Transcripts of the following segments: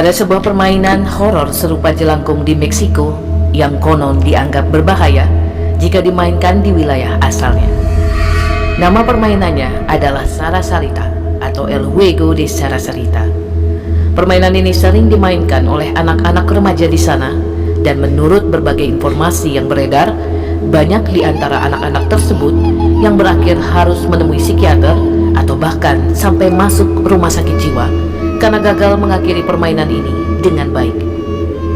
Ada sebuah permainan horor serupa jelangkung di Meksiko yang konon dianggap berbahaya jika dimainkan di wilayah asalnya. Nama permainannya adalah Sarasarita atau El Juego de Sarasarita. Permainan ini sering dimainkan oleh anak-anak remaja di sana, dan menurut berbagai informasi yang beredar, banyak di antara anak-anak tersebut yang berakhir harus menemui psikiater atau bahkan sampai masuk rumah sakit jiwa karena gagal mengakhiri permainan ini dengan baik.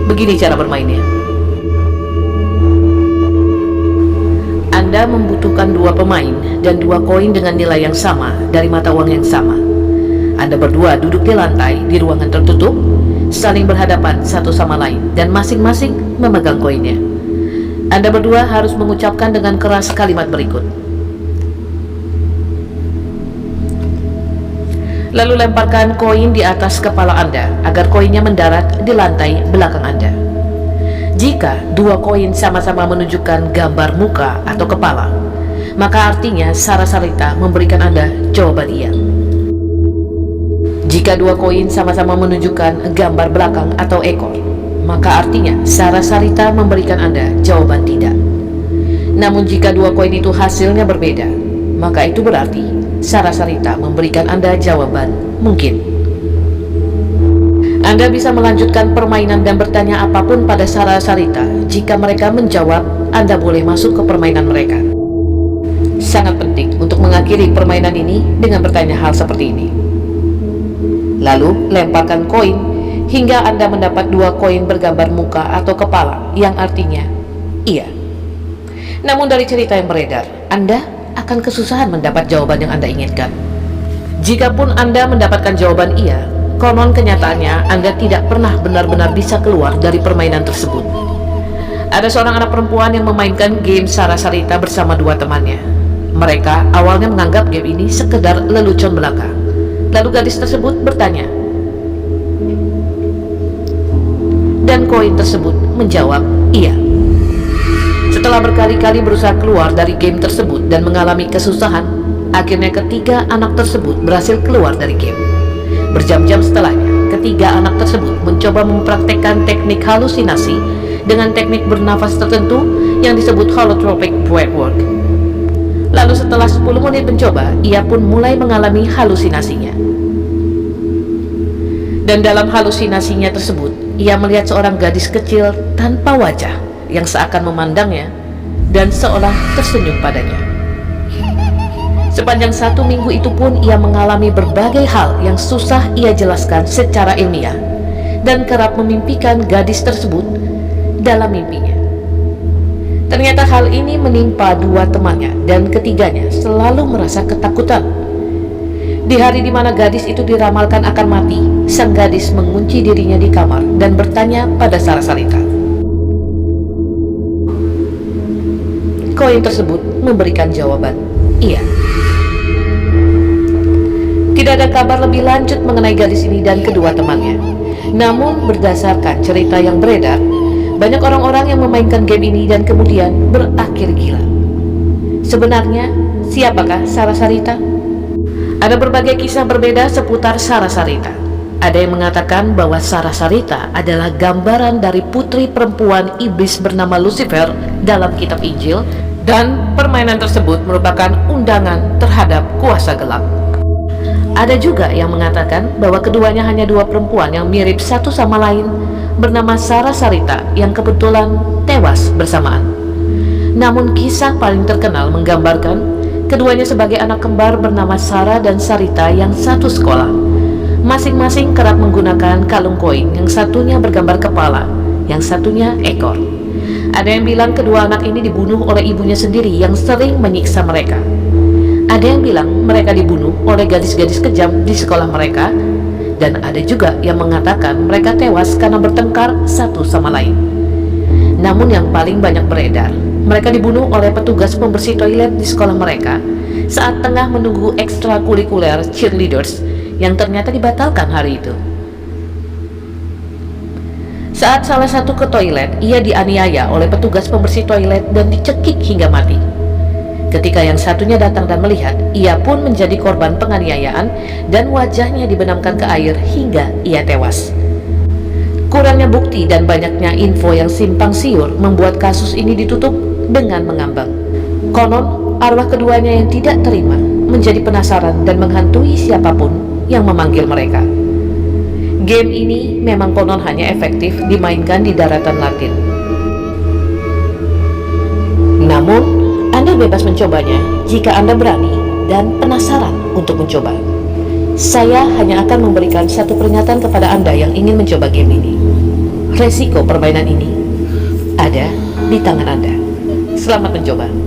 Begini cara bermainnya. Anda membutuhkan 2 pemain dan 2 koin dengan nilai yang sama dari mata uang yang sama. Anda berdua duduk di lantai di ruangan tertutup, saling berhadapan satu sama lain dan masing-masing memegang koinnya. Anda berdua harus mengucapkan dengan keras kalimat berikut. Lalu lemparkan koin di atas kepala Anda agar koinnya mendarat di lantai belakang Anda. Jika 2 koin sama-sama menunjukkan gambar muka atau kepala, maka artinya Sarasarita memberikan Anda jawaban iya. Jika 2 koin sama-sama menunjukkan gambar belakang atau ekor, maka artinya Sarasarita memberikan Anda jawaban tidak. Namun jika 2 koin itu hasilnya berbeda, maka itu berarti Sarasarita memberikan Anda jawaban mungkin. Anda bisa melanjutkan permainan dan bertanya apapun pada Sarasarita. Jika mereka menjawab, Anda boleh masuk ke permainan mereka. Sangat penting untuk mengakhiri permainan ini dengan bertanya hal seperti ini. Lalu lemparkan koin hingga Anda mendapat 2 koin bergambar muka atau kepala yang artinya iya. Namun dari cerita yang beredar, Anda akan kesusahan mendapat jawaban yang Anda inginkan. Jikapun Anda mendapatkan jawaban iya, konon kenyataannya Anda tidak pernah benar-benar bisa keluar dari permainan tersebut. Ada seorang anak perempuan yang memainkan game Sarasarita bersama 2 temannya. Mereka awalnya menganggap game ini sekedar lelucon belaka. Lalu gadis tersebut bertanya, dan koin tersebut menjawab iya. Setelah berkali-kali berusaha keluar dari game tersebut dan mengalami kesusahan, akhirnya ketiga anak tersebut berhasil keluar dari game. Berjam-jam setelahnya, ketiga anak tersebut mencoba mempraktekkan teknik halusinasi dengan teknik bernafas tertentu yang disebut holotropic breathwork. Lalu setelah 10 menit mencoba, ia pun mulai mengalami halusinasinya. Dan dalam halusinasinya tersebut, ia melihat seorang gadis kecil tanpa wajah yang seakan memandangnya dan seolah tersenyum padanya. Sepanjang 1 minggu itu pun ia mengalami berbagai hal yang susah ia jelaskan secara ilmiah dan kerap memimpikan gadis tersebut dalam mimpinya. Ternyata hal ini menimpa 2 temannya dan ketiganya selalu merasa ketakutan. Di hari di mana gadis itu diramalkan akan mati, sang gadis mengunci dirinya di kamar dan bertanya pada Sarasarita. Koin tersebut memberikan jawaban iya. Tidak ada kabar lebih lanjut mengenai gadis ini dan kedua temannya. Namun berdasarkan cerita yang beredar, banyak orang-orang yang memainkan game ini dan kemudian berakhir gila. Sebenarnya, siapakah Sarasarita? Ada berbagai kisah berbeda seputar Sarasarita. Ada yang mengatakan bahwa Sarasarita adalah gambaran dari putri perempuan iblis bernama Lucifer dalam kitab Injil, dan permainan tersebut merupakan undangan terhadap kuasa gelap. Ada juga yang mengatakan bahwa keduanya hanya 2 perempuan yang mirip satu sama lain bernama Sarasarita yang kebetulan tewas bersamaan. Namun kisah paling terkenal menggambarkan keduanya sebagai anak kembar bernama Sara dan Sarita yang satu sekolah. Masing-masing kerap menggunakan kalung koin, yang satunya bergambar kepala, yang satunya ekor. Ada yang bilang kedua anak ini dibunuh oleh ibunya sendiri yang sering menyiksa mereka. Ada yang bilang mereka dibunuh oleh gadis-gadis kejam di sekolah mereka, dan ada juga yang mengatakan mereka tewas karena bertengkar satu sama lain. Namun yang paling banyak beredar, mereka dibunuh oleh petugas pembersih toilet di sekolah mereka saat tengah menunggu ekstrakurikuler cheerleaders yang ternyata dibatalkan hari itu. Saat salah satu ke toilet, ia dianiaya oleh petugas pembersih toilet dan dicekik hingga mati. Ketika yang satunya datang dan melihat, ia pun menjadi korban penganiayaan dan wajahnya dibenamkan ke air hingga ia tewas. Kurangnya bukti dan banyaknya info yang simpang siur membuat kasus ini ditutup dengan mengambang. Konon, arwah keduanya yang tidak terima menjadi penasaran dan menghantui siapapun yang memanggil mereka. Game ini memang konon hanya efektif dimainkan di daratan Latin. Namun, Anda bebas mencobanya jika Anda berani dan penasaran untuk mencoba. Saya hanya akan memberikan satu peringatan kepada Anda yang ingin mencoba game ini. Resiko permainan ini ada di tangan Anda. Selamat mencoba.